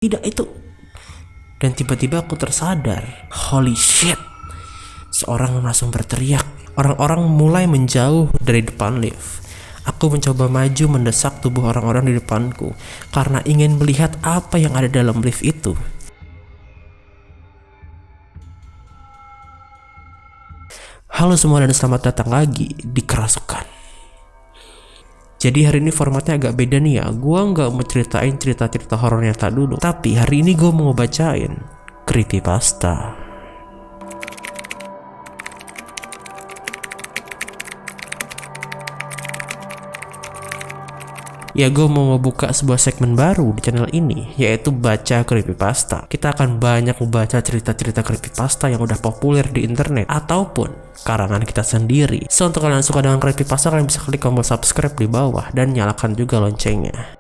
Tidak itu. Dan tiba-tiba aku tersadar. Holy shit. Seorang langsung berteriak. Orang-orang mulai menjauh dari depan lift. Aku mencoba maju mendesak tubuh orang-orang di depanku karena ingin melihat apa yang ada dalam lift itu. Halo semua dan selamat datang lagi di Kerasukan. Jadi hari ini formatnya agak beda nih ya. Gua nggak mau ceritain cerita-cerita horor nyata dulu, tapi hari ini gue mau bacain creepypasta. Ya, gue mau ngebuka sebuah segmen baru di channel ini, yaitu baca creepypasta. Kita akan banyak membaca cerita-cerita creepypasta yang udah populer di internet ataupun karangan kita sendiri. So, untuk kalian yang suka dengan creepypasta, kalian bisa klik tombol subscribe di bawah dan nyalakan juga loncengnya.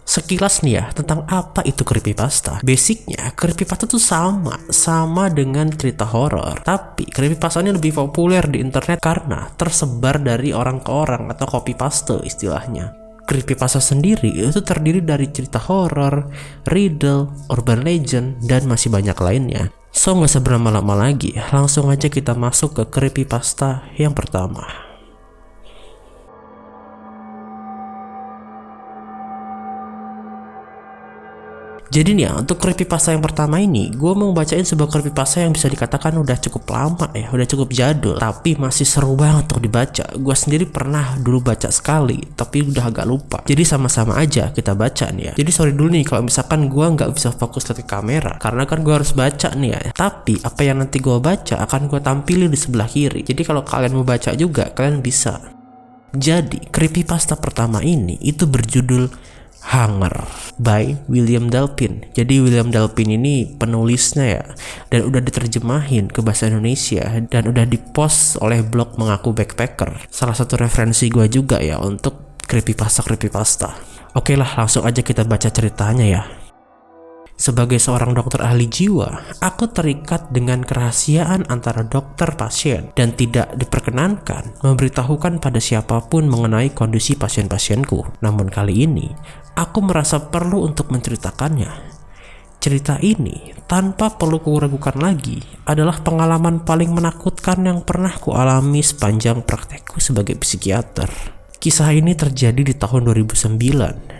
Sekilas nih ya, tentang apa itu creepypasta. Basicnya, creepypasta tuh sama dengan cerita horor. Tapi creepypasta ini lebih populer di internet karena tersebar dari orang ke orang atau copy paste istilahnya. Creepypasta sendiri itu terdiri dari cerita horor, riddle, urban legend, dan masih banyak lainnya. So, nggak usah berlama-lama lagi, langsung aja kita masuk ke creepypasta yang pertama. Jadi nih ya, untuk creepypasta yang pertama ini, gue mau bacain sebuah creepypasta yang bisa dikatakan udah cukup lama ya, udah cukup jadul, tapi masih seru banget untuk dibaca. Gue sendiri pernah dulu baca sekali, tapi udah agak lupa. Jadi sama-sama aja kita baca nih ya. Jadi sorry dulu nih kalau misalkan gue nggak bisa fokus ke kamera, karena kan gue harus baca nih ya. Tapi apa yang nanti gue baca akan gue tampilin di sebelah kiri. Jadi kalau kalian mau baca juga, kalian bisa. Jadi creepypasta pertama ini itu berjudul Hanger by William Dalpin. Jadi William Dalpin ini penulisnya ya, dan udah diterjemahin ke bahasa Indonesia dan udah dipost oleh blog Mengaku Backpacker. Salah satu referensi gue juga ya untuk creepypasta. Oke lah, langsung aja kita baca ceritanya ya. Sebagai seorang dokter ahli jiwa, aku terikat dengan kerahasiaan antara dokter pasien dan tidak diperkenankan memberitahukan pada siapapun mengenai kondisi pasien-pasienku. Namun kali ini, aku merasa perlu untuk menceritakannya. Cerita ini, tanpa perlu kuragukan lagi, adalah pengalaman paling menakutkan yang pernah kualami sepanjang praktekku sebagai psikiater. Kisah ini terjadi di tahun 2009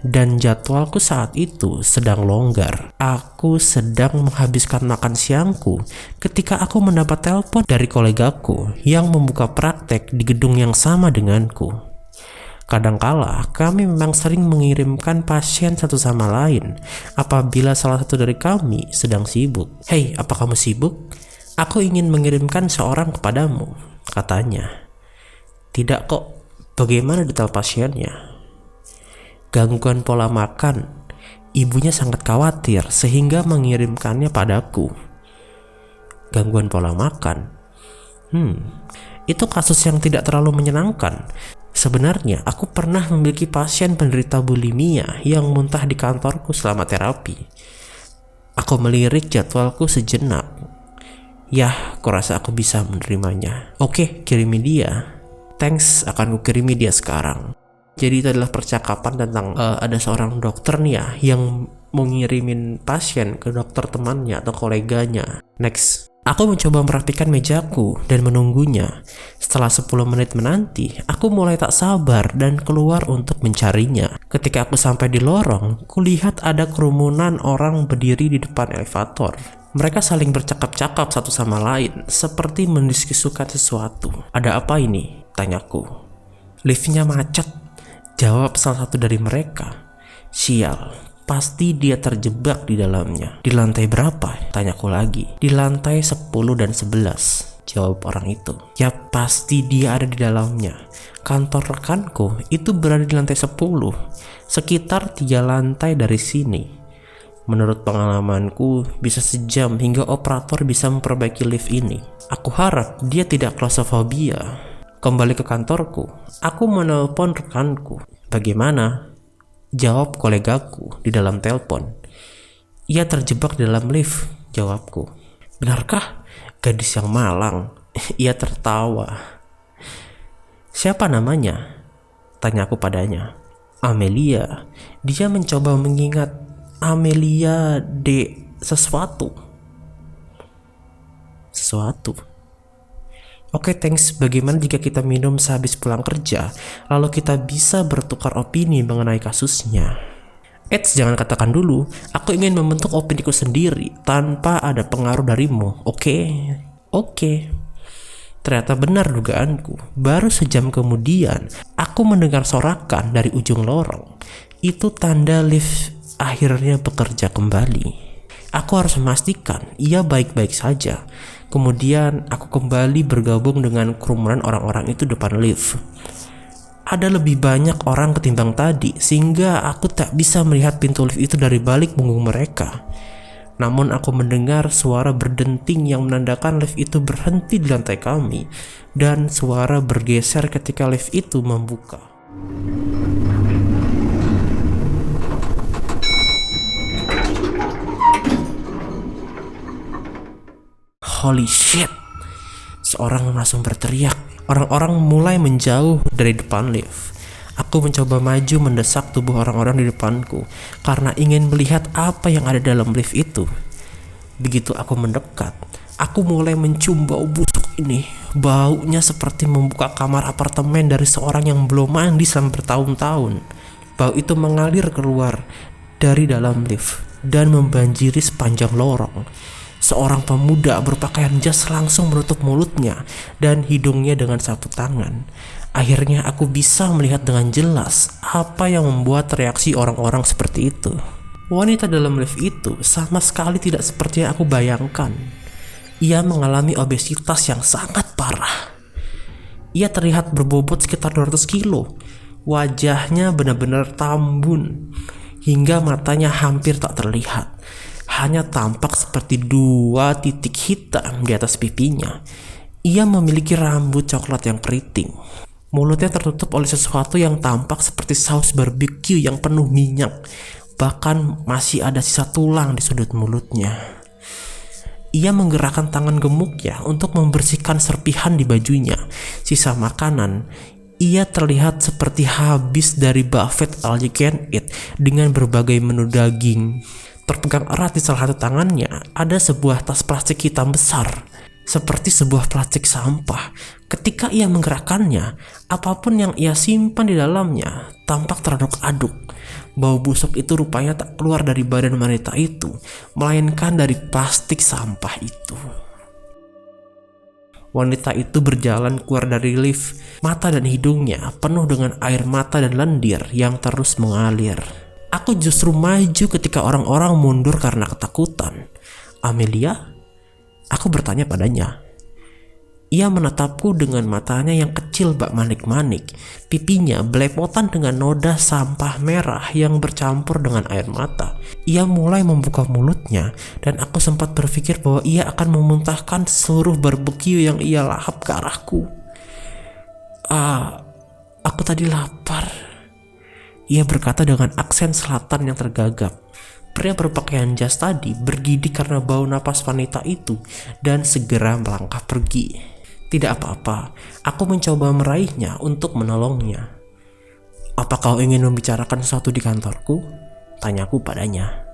dan jadwalku saat itu sedang longgar. Aku sedang menghabiskan makan siangku ketika aku mendapat telepon dari kolegaku yang membuka praktek di gedung yang sama denganku. Kadangkala kami memang sering mengirimkan pasien satu sama lain apabila salah satu dari kami sedang sibuk. "Hei, apa kamu sibuk? Aku ingin mengirimkan seorang kepadamu," katanya. "Tidak kok. Bagaimana detail pasiennya?" "Gangguan pola makan. Ibunya sangat khawatir sehingga mengirimkannya padaku." "Gangguan pola makan? Itu kasus yang tidak terlalu menyenangkan. Sebenarnya aku pernah memiliki pasien penderita bulimia yang muntah di kantorku selama terapi." Aku melirik jadwalku sejenak. "Yah, kurasa aku bisa menerimanya." "Oke, kirimi dia." "Thanks, akan kukirimi dia sekarang." Jadi itu adalah percakapan tentang ada seorang dokter nih ya yang mau ngirimin pasien ke dokter temannya atau koleganya. Next. Aku mencoba merapikan mejaku dan menunggunya. Setelah 10 menit menanti, aku mulai tak sabar dan keluar untuk mencarinya. Ketika aku sampai di lorong, kulihat ada kerumunan orang berdiri di depan elevator. Mereka saling bercakap-cakap satu sama lain, seperti mendiskusikan sesuatu. "Ada apa ini?" tanyaku. "Liftnya macet," jawab salah satu dari mereka. "Sial, pasti dia terjebak di dalamnya." "Di lantai berapa?" tanyaku lagi. "Di lantai 10 dan 11, jawab orang itu. "Ya pasti dia ada di dalamnya. Kantor rekanku itu berada di lantai 10, sekitar 3 lantai dari sini. Menurut pengalamanku, bisa sejam hingga operator bisa memperbaiki lift ini. Aku harap dia tidak klaustrofobia." Kembali ke kantorku, aku menelpon rekanku. "Bagaimana?" jawab kolegaku di dalam telepon. "Ia terjebak di dalam lift," jawabku. "Benarkah?" "Gadis yang malang." Ia tertawa. "Siapa namanya?" tanyaku padanya. "Amelia." Dia mencoba mengingat. Amelia D sesuatu. Oke, thanks. Bagaimana jika kita minum sehabis pulang kerja, lalu kita bisa bertukar opini mengenai kasusnya? Eits, jangan katakan dulu. Aku ingin membentuk opiniku sendiri tanpa ada pengaruh darimu. Oke. Ternyata benar dugaanku. Baru sejam kemudian, aku mendengar sorakan dari ujung lorong. Itu tanda lift akhirnya bekerja kembali. Aku harus memastikan ia baik-baik saja. Kemudian aku kembali bergabung dengan kerumunan orang-orang itu depan lift. Ada lebih banyak orang ketimbang tadi, sehingga aku tak bisa melihat pintu lift itu dari balik punggung mereka. Namun aku mendengar suara berdenting yang menandakan lift itu berhenti di lantai kami, dan suara bergeser ketika lift itu membuka. Holy shit! Seorang langsung berteriak. Orang-orang mulai menjauh dari depan lift. Aku mencoba maju mendesak tubuh orang-orang di depanku karena ingin melihat apa yang ada dalam lift itu. Begitu aku mendekat, aku mulai mencium bau busuk ini. Baunya seperti membuka kamar apartemen dari seorang yang belum mandi selama bertahun-tahun. Bau itu mengalir keluar dari dalam lift dan membanjiri sepanjang lorong. Seorang pemuda berpakaian jas langsung menutup mulutnya dan hidungnya dengan sapu tangan. Akhirnya aku bisa melihat dengan jelas apa yang membuat reaksi orang-orang seperti itu. Wanita dalam lift itu sama sekali tidak seperti yang aku bayangkan. Ia mengalami obesitas yang sangat parah. Ia terlihat berbobot sekitar 200 kilo. Wajahnya benar-benar tambun hingga matanya hampir tak terlihat. Hanya tampak seperti 2 titik hitam di atas pipinya. Ia memiliki rambut coklat yang keriting. Mulutnya tertutup oleh sesuatu yang tampak seperti saus barbecue yang penuh minyak. Bahkan masih ada sisa tulang di sudut mulutnya. Ia menggerakkan tangan gemuknya untuk membersihkan serpihan di bajunya. Sisa makanan. Ia terlihat seperti habis dari buffet all you can eat dengan berbagai menu daging. Terpegang erat di salah satu tangannya ada sebuah tas plastik hitam besar, seperti sebuah plastik sampah. Ketika ia menggerakkannya, apapun yang ia simpan di dalamnya tampak teraduk-aduk. Bau busuk itu rupanya tak keluar dari badan wanita itu, melainkan dari plastik sampah itu. Wanita itu berjalan keluar dari lift, mata dan hidungnya penuh dengan air mata dan lendir yang terus mengalir. Aku justru maju ketika orang-orang mundur karena ketakutan. Amelia? Aku bertanya padanya. Ia menatapku dengan matanya yang kecil bak manik-manik. Pipinya belepotan dengan noda sampah merah yang bercampur dengan air mata. Ia mulai membuka mulutnya dan aku sempat berpikir bahwa ia akan memuntahkan seluruh barbecue yang ia lahap ke arahku. Aku tadi lapar. Ia berkata dengan aksen selatan yang tergagap. Pria berpakaian jas tadi bergidik karena bau napas wanita itu dan segera melangkah pergi. Tidak apa-apa, aku mencoba meraihnya untuk menolongnya. Apa kau ingin membicarakan sesuatu di kantorku? Tanyaku padanya.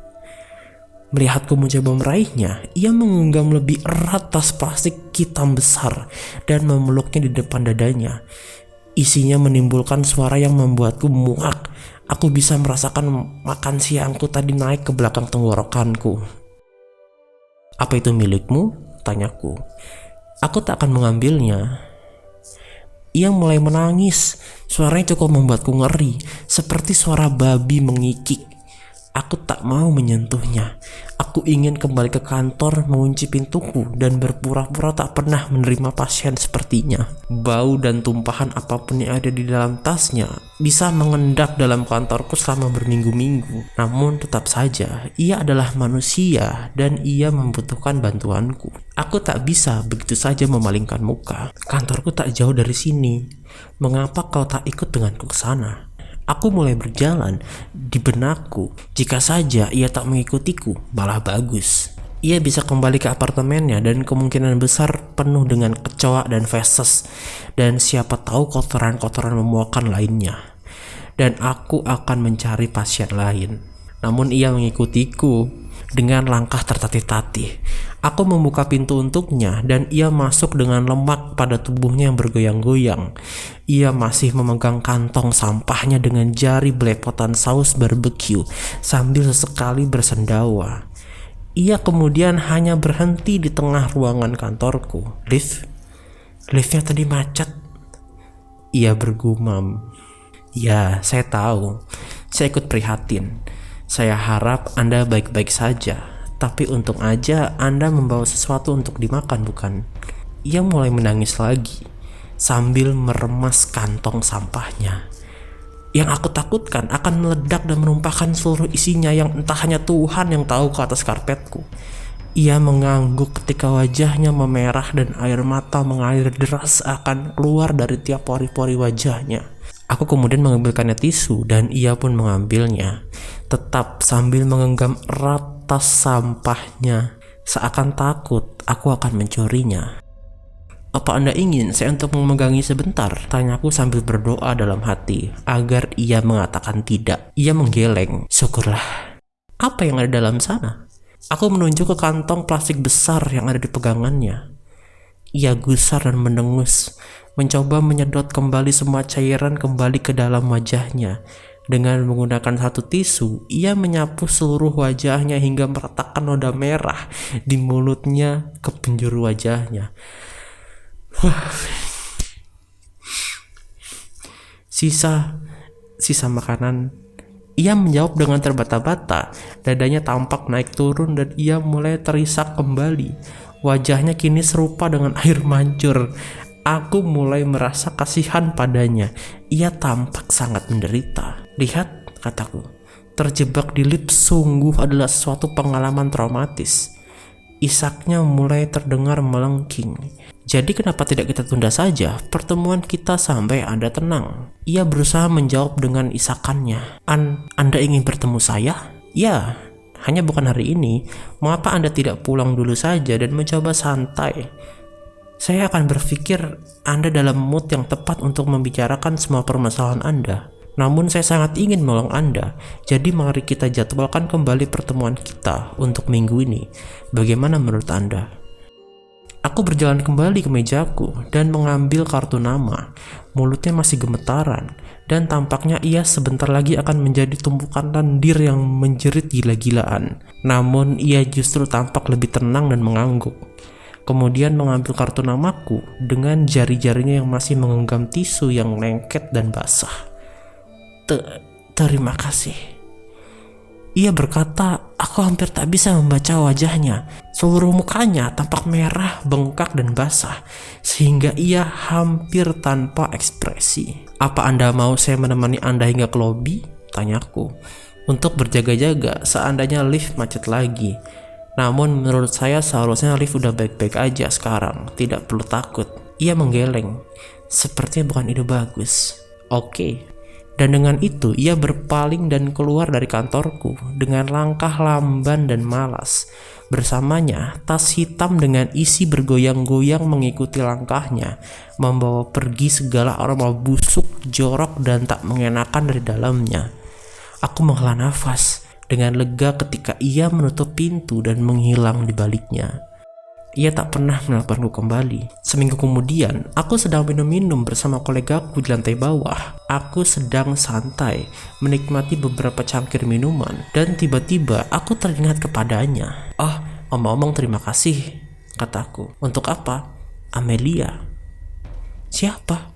Melihatku mencoba meraihnya, ia menggenggam lebih erat tas plastik hitam besar dan memeluknya di depan dadanya. Isinya menimbulkan suara yang membuatku muak. Aku bisa merasakan makan siangku tadi naik ke belakang tenggorokanku. Apa itu milikmu? Tanyaku. Aku tak akan mengambilnya. Ia mulai menangis. Suaranya cukup membuatku ngeri, seperti suara babi mengikik. Aku tak mau menyentuhnya. Aku ingin kembali ke kantor, mengunci pintuku, dan berpura-pura tak pernah menerima pasien sepertinya. Bau dan tumpahan apapun yang ada di dalam tasnya bisa mengendap dalam kantorku selama berminggu-minggu. Namun tetap saja, ia adalah manusia dan ia membutuhkan bantuanku. Aku tak bisa begitu saja memalingkan muka. Kantorku tak jauh dari sini. Mengapa kau tak ikut denganku ke sana? Aku mulai berjalan di benakku. Jika saja ia tak mengikutiku, malah bagus. Ia bisa kembali ke apartemennya dan kemungkinan besar penuh dengan kecoa dan feses. Dan siapa tahu kotoran-kotoran memuakan lainnya. Dan aku akan mencari pasien lain. namun ia mengikutiku dengan langkah tertatih-tatih. Aku membuka pintu untuknya dan ia masuk dengan lemak pada tubuhnya yang bergoyang-goyang. Ia masih memegang kantong sampahnya dengan jari belepotan saus barbecue sambil sesekali bersendawa. Ia kemudian hanya berhenti di tengah ruangan kantorku. Liftnya tadi macet. Ia bergumam. Ya, saya tahu. Saya ikut prihatin. Saya harap Anda baik-baik saja. Tapi untung aja Anda membawa sesuatu untuk dimakan, bukan? Ia mulai menangis lagi sambil meremas kantong sampahnya. Yang aku takutkan akan meledak dan menumpahkan seluruh isinya yang entah hanya Tuhan yang tahu ke atas karpetku. Ia mengangguk ketika wajahnya memerah dan air mata mengalir deras akan keluar dari tiap pori-pori wajahnya. Aku kemudian mengambilkannya tisu dan ia pun mengambilnya, tetap sambil menggenggam erat tas sampahnya, seakan takut aku akan mencurinya. Apa Anda ingin saya untuk memegangi sebentar? Tanyaku sambil berdoa dalam hati agar ia mengatakan tidak. Ia menggeleng. Syukurlah. Apa yang ada dalam sana? Aku menunjuk ke kantong plastik besar yang ada di pegangannya. Ia gusar dan mendengus, mencoba menyedot kembali semua cairan kembali ke dalam wajahnya. Dengan menggunakan satu tisu, ia menyapu seluruh wajahnya hingga meratakan noda merah di mulutnya ke penjuru wajahnya. Sisa makanan. Ia menjawab dengan terbata-bata. Dadanya tampak naik turun dan ia mulai terisak kembali. Wajahnya kini serupa dengan air mancur. Aku mulai merasa kasihan padanya. Ia tampak sangat menderita. Lihat, kataku, terjebak di lift sungguh adalah suatu pengalaman traumatis. Isaknya mulai terdengar melengking. Jadi kenapa tidak kita tunda saja pertemuan kita sampai Anda tenang? Ia berusaha menjawab dengan isakannya. Anda ingin bertemu saya? Ya, hanya bukan hari ini. Mengapa Anda tidak pulang dulu saja dan mencoba santai? Saya akan berpikir Anda dalam mood yang tepat untuk membicarakan semua permasalahan Anda. Namun saya sangat ingin menolong Anda. Jadi mari kita jadwalkan kembali pertemuan kita untuk minggu ini. Bagaimana menurut Anda? Aku berjalan kembali ke mejaku dan mengambil kartu nama. Mulutnya masih gemetaran dan tampaknya ia sebentar lagi akan menjadi tumpukan lendir yang menjerit gila-gilaan. Namun ia justru tampak lebih tenang dan mengangguk. Kemudian mengambil kartu namaku dengan jari-jarinya yang masih menggenggam tisu yang lengket dan basah. Terima kasih. Ia berkata, aku hampir tak bisa membaca wajahnya. Seluruh mukanya tampak merah, bengkak dan basah, sehingga ia hampir tanpa ekspresi. Apa Anda mau saya menemani Anda hingga ke lobi? Tanyaku. Untuk berjaga-jaga seandainya lift macet lagi. Namun menurut saya seharusnya lift udah baik-baik aja sekarang, tidak perlu takut. Ia menggeleng. Sepertinya bukan ide bagus. Oke. Dan dengan itu ia berpaling dan keluar dari kantorku dengan langkah lamban dan malas. Bersamanya tas hitam dengan isi bergoyang-goyang mengikuti langkahnya, membawa pergi segala aroma busuk, jorok dan tak mengenakan dari dalamnya. Aku menghela nafas dengan lega ketika ia menutup pintu dan menghilang di baliknya. Ia tak pernah menelponku kembali. Seminggu kemudian, aku sedang minum-minum bersama kolegaku di lantai bawah. Aku sedang santai, menikmati beberapa cangkir minuman, dan tiba-tiba aku teringat kepadanya. Oh, omong-omong terima kasih, kataku. Untuk apa? Amelia. Siapa?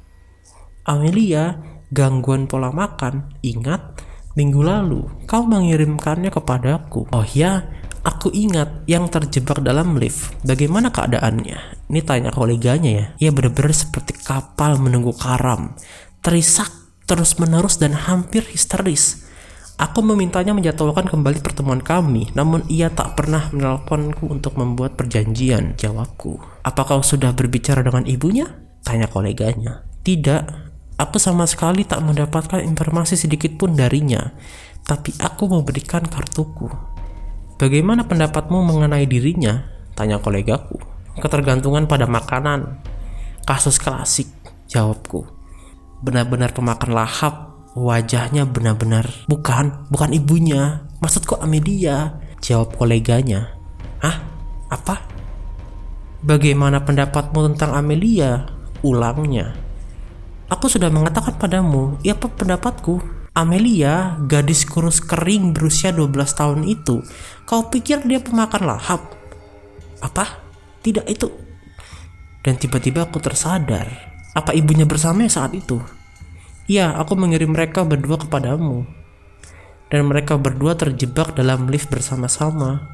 Amelia, gangguan pola makan. Ingat, minggu lalu kau mengirimkannya kepadaku. Oh ya, aku ingat, yang terjebak dalam lift. Bagaimana keadaannya? Ini tanya koleganya ya. Ia benar-benar seperti kapal menunggu karam. Terisak terus-menerus dan hampir histeris. Aku memintanya menjadwalkan kembali pertemuan kami, namun ia tak pernah menelponku untuk membuat perjanjian. Jawabku. Apa kau sudah berbicara dengan ibunya? Tanya koleganya. Tidak, aku sama sekali tak mendapatkan informasi sedikit pun darinya. Tapi aku memberikan kartuku. Bagaimana pendapatmu mengenai dirinya? Tanya kolegaku. Ketergantungan pada makanan. Kasus klasik, jawabku. Benar-benar pemakan lahap. wajahnya benar-benar bukan ibunya. Maksudku Amelia, jawab koleganya. Hah? Apa? Bagaimana pendapatmu tentang Amelia? Ulangnya. Aku sudah mengatakan padamu, ya apa pendapatku? Amelia, gadis kurus kering berusia 12 tahun itu, kau pikir dia pemakan lahap? Apa? Tidak itu. Dan tiba-tiba aku tersadar, apa ibunya bersama saat itu? Ya, aku mengirim mereka berdua kepadamu. Dan mereka berdua terjebak dalam lift bersama-sama.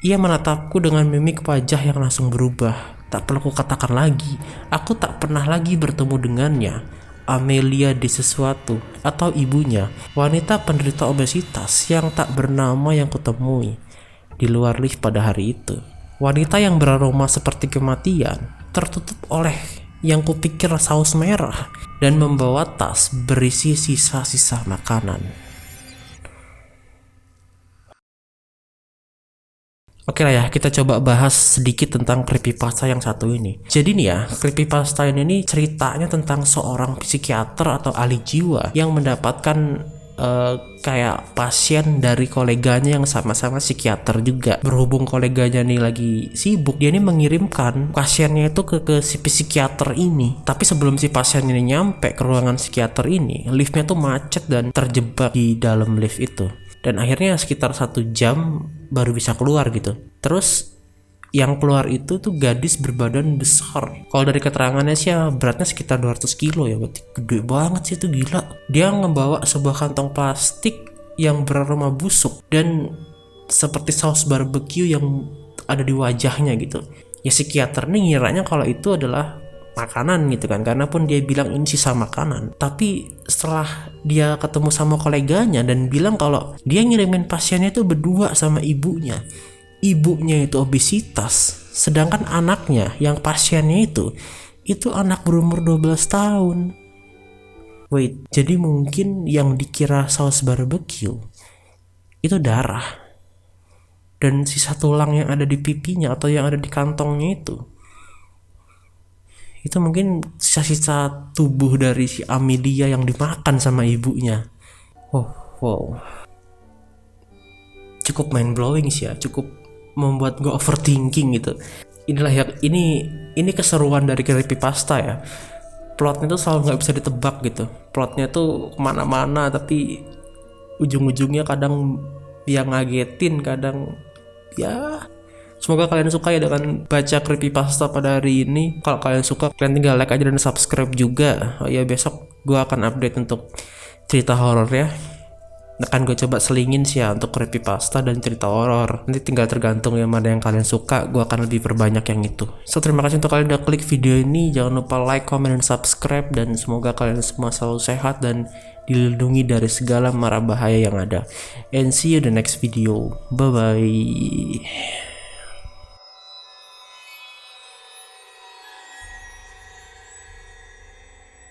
Ia menatapku dengan mimik wajah yang langsung berubah. Tak perlu kukatakan lagi, aku tak pernah lagi bertemu dengannya. Amelia di sesuatu atau ibunya, wanita penderita obesitas yang tak bernama yang kutemui di luar lift pada hari itu. Wanita yang beraroma seperti kematian, tertutup oleh yang kupikir saus merah dan membawa tas berisi sisa-sisa makanan. Oke lah ya, kita coba bahas sedikit tentang creepypasta yang satu ini. Jadi nih ya, creepypasta ini ceritanya tentang seorang psikiater atau ahli jiwa yang mendapatkan kayak pasien dari koleganya yang sama-sama psikiater juga. Berhubung koleganya nih lagi sibuk, dia ini mengirimkan pasiennya itu ke si psikiater ini. Tapi sebelum si pasien ini nyampe ke ruangan psikiater ini, liftnya tuh macet dan terjebak di dalam lift itu. Dan akhirnya sekitar 1 jam baru bisa keluar gitu. Terus yang keluar itu tuh gadis berbadan besar. Kalau dari keterangannya sih ya beratnya sekitar 200 kilo ya, berarti gede banget sih, itu gila. Dia ngebawa sebuah kantong plastik yang beraroma busuk dan seperti saus barbecue yang ada di wajahnya gitu. Ya psikiater nih ngiranya kalau itu adalah makanan gitu kan, karena pun dia bilang ini sisa makanan. Tapi setelah dia ketemu sama koleganya dan bilang kalau dia ngirimin pasiennya itu berdua sama ibunya itu obesitas, sedangkan anaknya yang pasiennya itu anak berumur 12 tahun. Wait, jadi mungkin yang dikira saus barbecue itu darah, dan sisa tulang yang ada di pipinya atau yang ada di kantongnya itu mungkin sisa-sisa tubuh dari si Amelia yang dimakan sama ibunya. Wow. Cukup mind blowing sih ya, cukup membuat gue overthinking gitu. Inilah ya, ini keseruan dari creepypasta ya. Plotnya tuh selalu nggak bisa ditebak gitu. Plotnya tuh kemana-mana, tapi ujung-ujungnya kadang yang ngagetin, kadang ya. Semoga kalian suka ya dengan baca creepypasta pada hari ini. Kalau kalian suka, kalian tinggal like aja dan subscribe juga. Oh ya, besok gue akan update untuk cerita horor ya. Akan gue coba selingin sih ya untuk creepypasta dan cerita horor. Nanti tinggal tergantung yang mana yang kalian suka, gue akan lebih perbanyak yang itu. So, terima kasih untuk kalian udah klik video ini. Jangan lupa like, comment, dan subscribe. Dan semoga kalian semua selalu sehat dan dilindungi dari segala mara bahaya yang ada. And see you the next video. Bye bye.